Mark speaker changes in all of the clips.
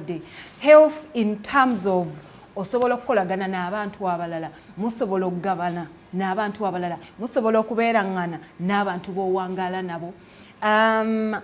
Speaker 1: mulwadde. Health in terms of osobola okukolagana n'abantu abalala, musobola okugabana n'abantu abalala, musobola okubeerangana n'abantu b'owangaala nabo.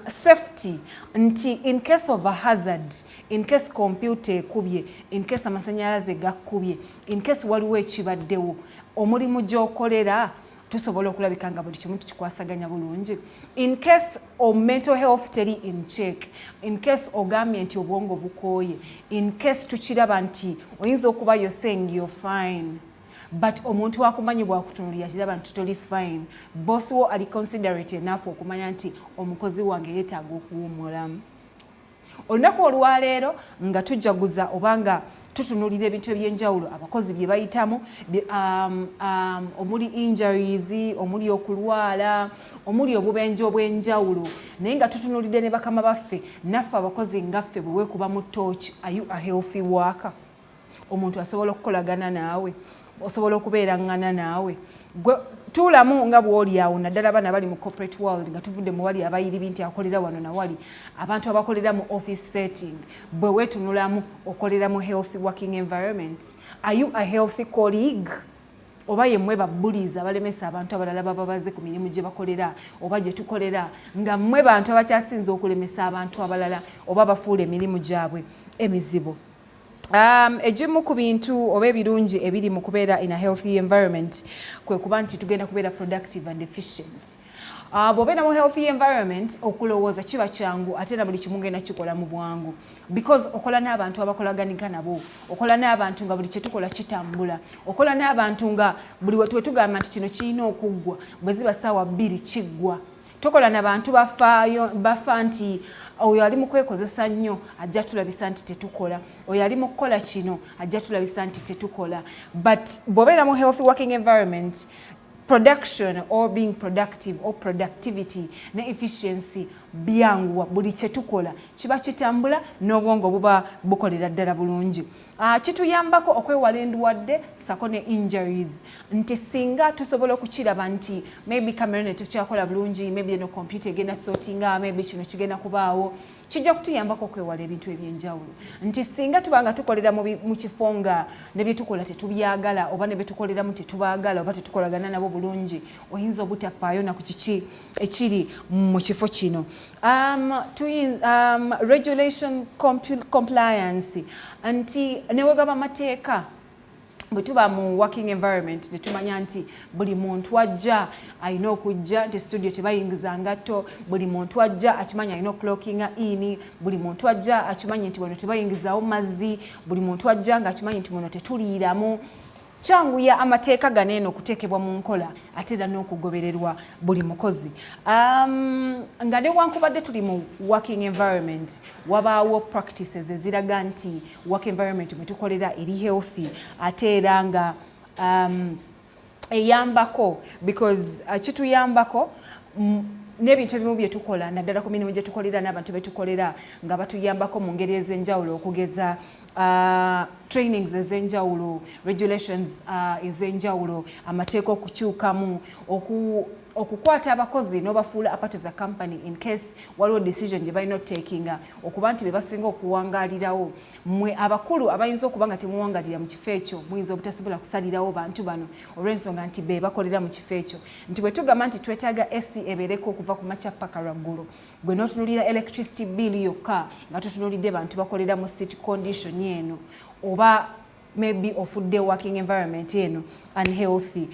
Speaker 1: Safety, nti in case of a hazard, in case computer ekubye, in case amasanyalaze gakkubye, in case waliwo ekibaddewo, omulimu gy'okolera tusobola okulabika nga buli kimu tukikwasaganya bulungi. In case of mental health teri in check, in case ogambye nti obwongo bukooye, in case tukiraba nti oyinza okuba you're saying you're fine, but omuntu wakumanyi bwakutunulira kiraba nti toli fine, boss wo ali considerate enough okumanya nti omukozi wange yeetaaga okuwummulamu. Olunaku olwaleero nga tujjaguza obanga tutunulira ebintu ebyenjawulo abakozi bye bayitamu, omuli injuries, omuli okulwala, omuli obubenje obwenjawulo, naye nga tutunulidde ne bakama baffe naffe abakozi ngaffe bwe weekuba mu torch. Are you a healthy worker? Omuntu asobola okukolagana naawe, osobola okubeerangana naawe. Tuulamu nga bw'oli awo naddala abaana bali mu corporate world nga tuvudde mu wali abayiri binti akolera wano na wali abantu abakolera mu office setting, bwe weetunulamu okolera mu healthy working environment. Are you a healthy colleague? Oba yemmwe babbuliza abalemesa abantu abalala baba baze ku mirimu gye bakolera oba gye tukolera nga mmwe bantu abakyasinza okulemesa abantu abalala oba bafuula emirimu gyabwe emizibu. Ejimu ku bintu oba ebirungi ebiri mu kubeera in a healthy environment kwe kuba nti tugenda kubeera productive and efficient. Bw'obeera mu healthy environment okulowooza kiba kyangu ate na buli kimu ngenda kikola mu bwangu, because okola n'abantu abakolaganika nabo, okola n'abantu nga buli kye tukola kitambula, okola n'abantu nga buli we tugamba nti kino kirina okuggwa bwe ziba ssaawa 2 kiggwa. Tokola n'abantu bafa nti oyo ali mu kwekozesa nnyo ajja tulabisa nti tetukola, oyo ali mu kukola kino ajja tulabisa nti tetukola. But bw'obeera mu healthy working environment, production or being productive or productivity ne efficiency byanguwa, buli kye tukola kiba kitambula n'obwongo buba bukolera ddala bulungi. Kituyambako okwewala endwadde sako ne injuries, nti singa tusobola okukiraba nti maybe kamera ne tukyakola bulungi, maybe no computer egenda sortinga, maybe kino kigenda kubaawo, kijja kutuyambako okwewala ebintu ebyenjawulo. Nti singa tubanga tukolera mu kifo nga ne bye tukola tetubyagala oba ne bye tukoleramu tetubaagala oba tetukolagana nabo bulungi, oyinza obutafaayo na ku kiki ekiri mu kifo kino. Regulation compliance, nti newegaba mateeka bwe tuba mu working environment ne tumanya nti buli muntu ajja alina okujja nti studio tebayingiza ngatto, buli muntu ajja akimanya alina clockinga in, buli muntu ajja akimanya nti wano tebayingizaawo mazzi, buli muntu ajja nga akimanya nti wano tetuliiramu. Kyanguya amateeka gano eno okuteekebwa mu nkola ate era n'okugobererwa buli mukozi. Nga newankubadde tuli mu working environment, wabaawo practices eziraga nti work environment mwe tukolera eri healthy ate era nga eyambako, because kituyambako n'ebintu ebimu bye tukola naddala ku mirimu gye tukolera n'abantu be tukolera nga batuyambako mu ngeri ez'enjawulo, okugeza trainings ez'enjawulo, regulations ez'enjawulo, amateeka okukyukamu, okukwata abakozi n'obafuula a part of the company in case waliwo decision gye balina otakinga, okuba nti be basinga okuwangaalirawo. Mmwe abakulu abayinza okuba nga temuwangaalira mu kifo ekyo muyinza obutasobola kusalirawo bantu bano olw'ensonga nti be bakolera mu kifo ekyo. Nti bwe tugamba nti twetaaga AC ebeereko okuva ku makya paka lwaggulu, gwe n'otunulira electricity bill yokka nga tutunulidde bantu bakolera mu city condition eno, oba maybe ofudde working environment eno unhealthy.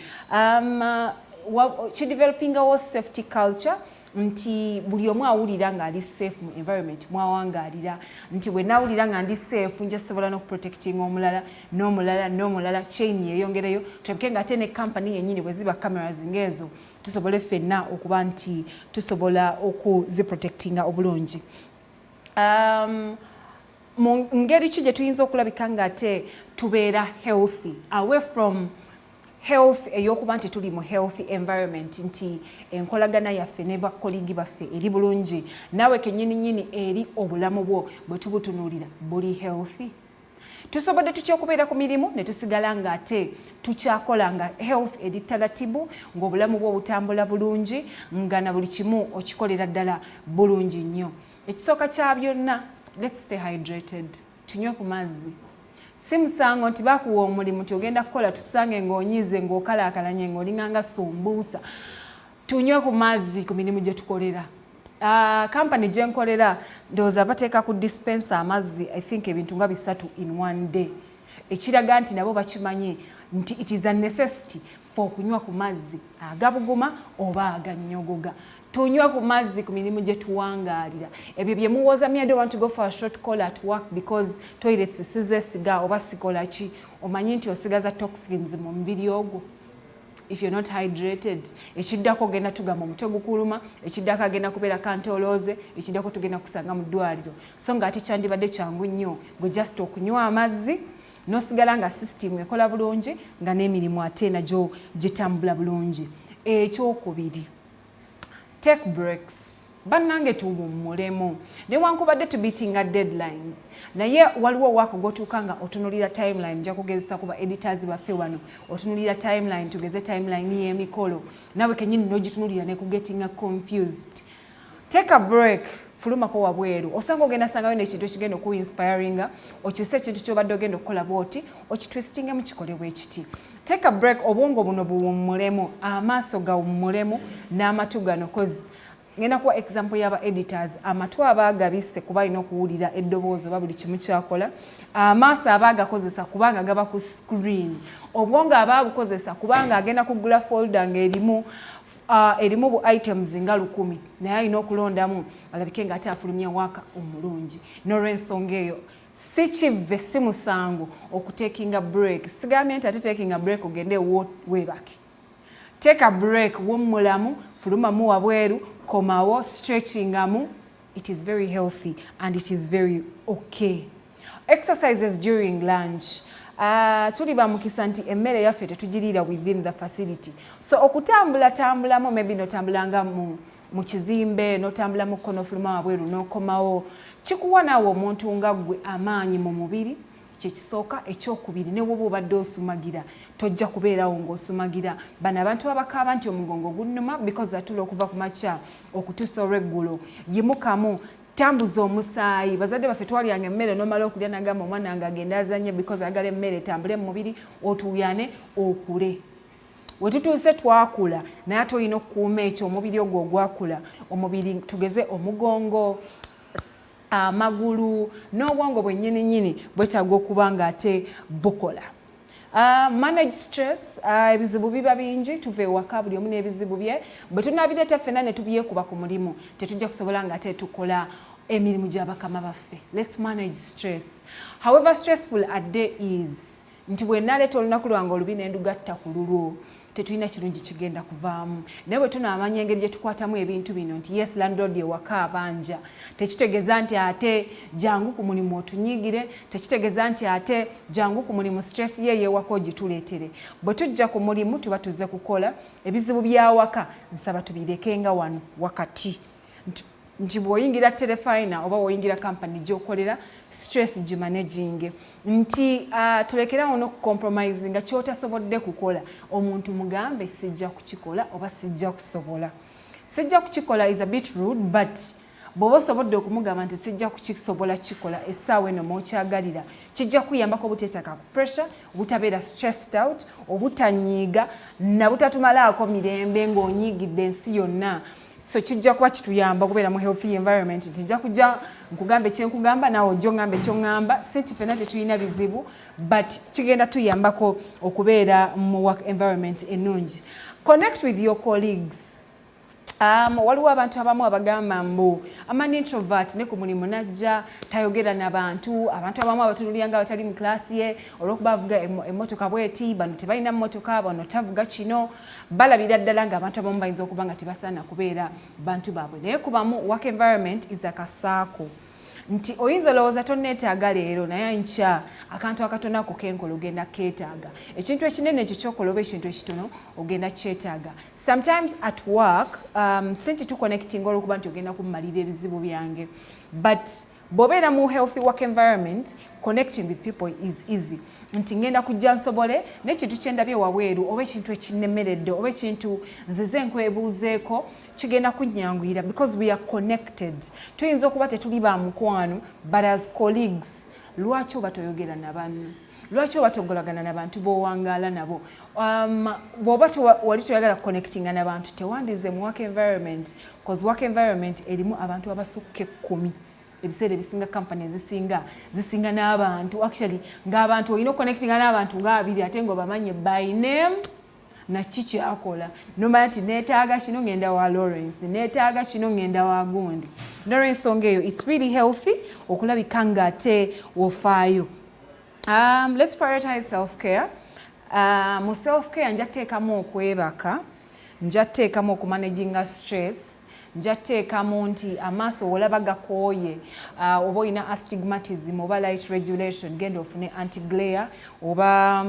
Speaker 1: Kidevelopingawo safety culture, nti buli omu awulira nga ali safe mu environment mwawangaalira, nti bwe nawulira nga ndi safe nja sobola n'okuprotectinga omulala n'omulala chain yeyongereyo, tulabike nga ate ne company yennyini bwe ziba cameras ng'ezo tusobole ffenna okuba nti tusobola okuziprotectinga obulungi. Mu ngeri ki gye tuyinza okulabika nga ate tubeera healthy away from health eyokuba nti tuli mu healthy environment, nti enkolagana yaffe ne bakoligi baffe eri bulungi, naawe kennyini eri obulamu bwo bwe tubutunuulira buli healthy. Tusobodde tutya okubeera ku mirimu ne tusigala nga ate tukyakola nga health eri talatibu, ng'obulamu bwo butambula bulungi, nga na buli kimu okikolera ddala bulungi nnyo. Ekisooka kya byonna, let's stay hydrated. tunywe ku mazzi. Si musango nti bakuwa omulimu nti ogenda kukola tukusange ng'onyize ng'okalaakalanye ng'olinganga sumbuusa. Tunywe ku mazzi ku mirimu gye tukolera. Company gye nkolera ndowooza bateeka ku dispenser amazzi I think ebintu nga 3 in one day. Ekiraga nti nabo bakimanyi nti it is a necessity for kunywa ku mazzi agabuguma oba agannyogoga. Tunywa ku mazzi ku mirimu gye tuwangaalira. Ebyo bye muwooza me I don't want to go for a short call at work because toilets sizo esiga oba sikola ki. Omanyi nti osigaza toxins mu mubiri ogwo. If you're not hydrated, ekiddako genda tugamba omutwe gukuluma, ekiddako agenda kubeera kantoloze, ekiddako tugenda kusanga mu ddwaliro. So nga ate kyandibadde kyangu nnyo gwe just okunywa amazzi n'osigala nga system ekola bulungi nga n'emirimu ate nagyo gitambula bulungi. Ekyokubiri, take breaks. Bannange tuwummulemu. Newankubadde tubitinga deadlines. Naye waliwo wako gotuuka nga otunulira timeline nja kugezesa kuba editors baffe wano. Otunulira timeline tugeze timeline y'emikolo. Nawe kennyini n'ogitunulira ne kugetinga confused. Take a break. Fulumako wabweru. Osanga ogenda sangayo n'ekintu ekigenda okuinspiringa. Okyuse ekintu ky'obadde ogenda okukola bw'oti. Okitwistinga mu kikole bw'ekiti. Take a break. Obwongo buno buwummulemu. Amaaso gawummulemu n'amatu gano kozi. Ngenda kuwa example yaba editors amatu abagabise kuba ino kuwulira eddoboozi oba buli kimu kyakola. Amaaso abagakozesa kubanga gaba ku screen. Obwongo ababukozesa kubanga agenda kugula folder ng'erimu erimu bu items nga 1000 naye alina okulondamu alabike nga ate afulumya waka omulungi. N'olw'ensonga eyo si kive si musango okutekinga break. Sigambye nti ate taking a break ogende weebake. Take a break wummulamu fulumamu wabweru komawo stretchingamu. It is very healthy and it is very okay. Exercises during lunch. Tuli ba mukisa nti emmere yaffe tetugirira within the facility. So okutambulamu maybe notambulanga mu kizimbe notambula mu kkono fuluma wabweru n'okomawo kikuwa naawe omuntu nga ggwe amaanyi mu mubiri. Kyekisooka. Ekyokubiri ne woba obadde osumagira tojja kubeerawo ng'osumagira. Bano abantu abakaaba nti omugongo gunnuma because atula okuva ku makya okutuusa olw'eggulo. Yimukamu tambuza omusaayi. Bazadde baffe twalyanga emmere n'omala okulya n'agamba omwana nga agenda azanye because agala emmere etambule mu mubiri otuuyane okule. We tutuuse twakula naye ate olina okukuuma ekyo omubiri ogwo ogwakula. Omubiri tugeze omugongo amagulu n'obwongo bwennyini bwetaaga okuba nga ate bukola. Manage stress. Ebizibu biba bingi tuve ewaka buli omu n'ebizibu bye. Bwe tunaabireeta ffenna ne tubyekuba ku mulimu tetujja kusobola nga ate tukola emirimu gy'abakama baffe. Let's manage stress. However stressful a day is, nti bwe naleeta olunaku lwange olubi ne ndugatta ku lulwo tetulina kirungi kigenda kuvaamu. Naye bwe tunaamanya engeri gye tukwatamu ebintu bino nti yes landlord ewaka abanja tekitegeeza nti ate jangu ku mulimu otunyigire, tekitegeeza nti ate jangu ku mulimu stress ye yewaka ogituleetere. Bwe tujja ku mulimu tuba tuzze kukola ebizibu byawaka nsaba tubirekenga wano wakati. Nti bw'oyingira telefina oba bw'oyingira company gy'okolera stress gimanaging. Nti tulekerawo n'okucompromise nga ky'otasobodde kukola omuntu mugambe sijja kukikola oba sijja kusobola. Sijja kukikola is a bit rude but bw'oba osobodde okumugamba nti sijja kukisobola kikola essaawa eno mw'okyagalira kijja kuyambako obuteetaka ku pressure, obutabeera stressed out, obutanyiiga na butatumalaako mirembe ng'onyiigidde ensi yonna. So kijja kuba kituyamba okubeera mu healthy environment. Nti nja kujja nkugamba ekyenkugamba naawe ojja ongamba ekyongamba. Si nti ffenna tetulina bizibu but kigenda tuyambako okubeera mu work environment ennungi. Connect with your colleagues. Waliwo abantu abamu abagamba mbu amani introvert ne ku mulimu najja tayogera n'abantu. Abantu abamu abatunulira nga abatali mu klaasi ye olw'okuba avuga emmotoka bweti, bano tebalina mmotoka, bano tavuga kino. Balabira ddala nga abantu abamu bayinza okuba nga tebasaana kubeera bantu baabwe. Naye kubamu work environment is akasaako. Nti oyinza olowooza tonneetaaga leero naye nkya akantu akatono ako kenkola ogenda keetaaga. Ekintu ekinene ekyo ky'okola oba ekintu ekitono ogenda kyetaaga. Sometimes at work si nti tuconnecting olw'okuba nti ogenda kummalira ebizibu byange but bw'obeera mu healthy work environment connecting with people is easy. Nti ngenda kujja nsobole n'ekintu kye ndabye wabweru oba ekintu ekinnemeredde oba ekintu nzize nkwebuuzeeko kigenda kunnyanguira because we are connected. Tuyinza okuba tetuli ba mukwano but as colleagues lwaki oba toyogera na banno lwaki oba togolagana n'abantu b'owangaala nabo bw'oba wali toyagala connectinga n'abantu tewandize mu work environment cause work environment erimu abantu abasukka 10 ebiseera ebisinga company zisinga n'abantu actually ng'abantu olina connectinga n'abantu nga 2 ate ng'obamanye by name na chichi akola nomanya nti neetaaga kino ngenda wa Lawrence neetaaga kino ngenda wa gundi Lawrence ongeyo it's really healthy okulabika nga ate wofaayo. Let's prioritize self-care. Mu self-care njateekamu okwebaka, njateekamu okumanaginga stress, njateekamu nti amaaso olaba gakooye oba olina astigmatism oba light regulation genda ofune anti-glare oba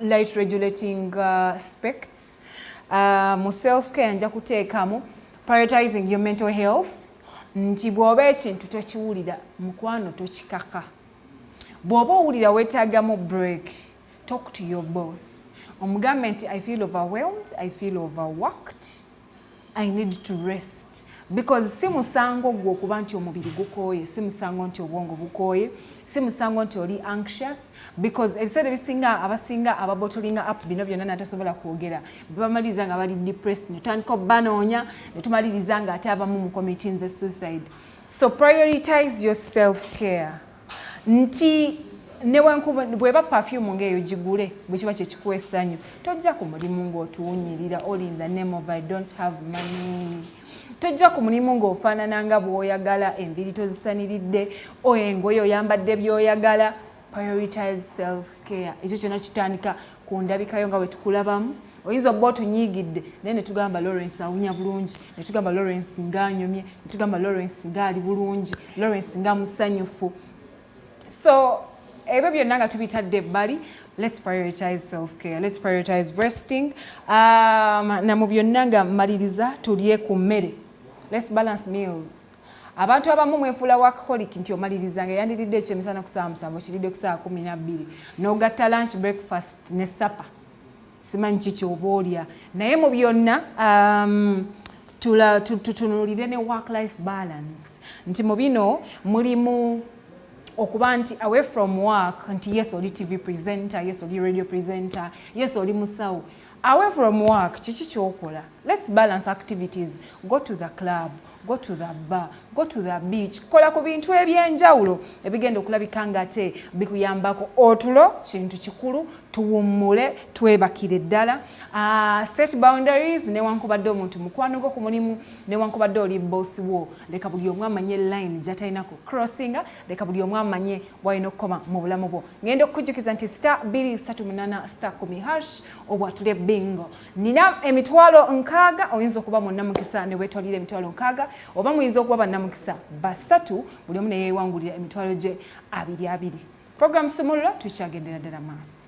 Speaker 1: light regulating specs. Mu self-care nja kuteekamu prioritizing your mental health. Nti bw'oba ekintu tokiwulira mukwano tokikaka. Bw'oba owulira weetaagamu break, talk to your boss. Omugambe nti I feel overwhelmed, I feel overworked, I need to rest. Because si musango gwo okuba nti omubiri gukooye, si musango nti obwongo bukooye, si musango nti oli anxious, because ebiseera ebisinga abasinga ababotolinga up bino byonna natasobola kwogera bamaliriza nga bali depressed ne tandika banoonya ne tumaliriza nga ate abamu mu community nze suicide. So prioritize your self-care. Nti bweba perfume ngeyo gigule bwe kiba kyekikuwa essanyu tojja ku mulimu ng'otuwunyirira all in the name of I don't have money. Tojja ku mulimu ng'ofaanana nga bw'oyagala enviri tozisaniridde engoye oyambadde by'oyagala. Prioritize self-care. Ekyo kyonna kitandika ku ndabikayo nga bwe tukulabamu. Oyinza obba otunyiigidde naye ne tugamba Lawrence awunya bulungi, ne tugamba Lawrence ng'anyumye, ne tugamba Lawrence ng'ali bulungi, Lawrence nga musanyufu. So ebyo byonna nga tubitadde ebbali. Let's prioritize self-care. Let's prioritize resting. Na mu byonna nga mmaliriza tulye ku mmere. Let's balance meals. Abantu abamu mwefuula workaholic nti omaliriza nga yandiridde ekyemisana ku saa 7 okiridde ku saa 12 n'ogatta lunch breakfast ne supper. Simanyi kiki oba olya naye mu byonna tutunuulire ne work life balance nti mu bino mulimu okuba nti away from work nti yes oli TV presenter, yes oli radio presenter, yes oli musawo. Away from work kiki kyokola? Let's balance activities. Go to the club, go to the bar, go to the beach. Kola ku bintu ebyenjawulo ebigenda okulabika nga ate bikuyambako otulo kintu kikulu tuwummule twebakire ddala. Set boundaries newankubadde omuntu mukwano gwo ku mulimu newankubadde oli boss wo leka buli omu amanye line gy'atalina ku crossinga leka buli omu amanye bw'alina okukoma mu bulamu bwo. Ngenda okukujjukiza nti *238*10# obwatule bingo. Nina emitwalo 6 oyinza okuba munnamukisa ne weetwalira emitwalo 6 oba muyinza okuba bannamukisa 3 buli omu ne yeewangulira emitwalo gye 2. Program Sumulula tukyagendera ddala maaso.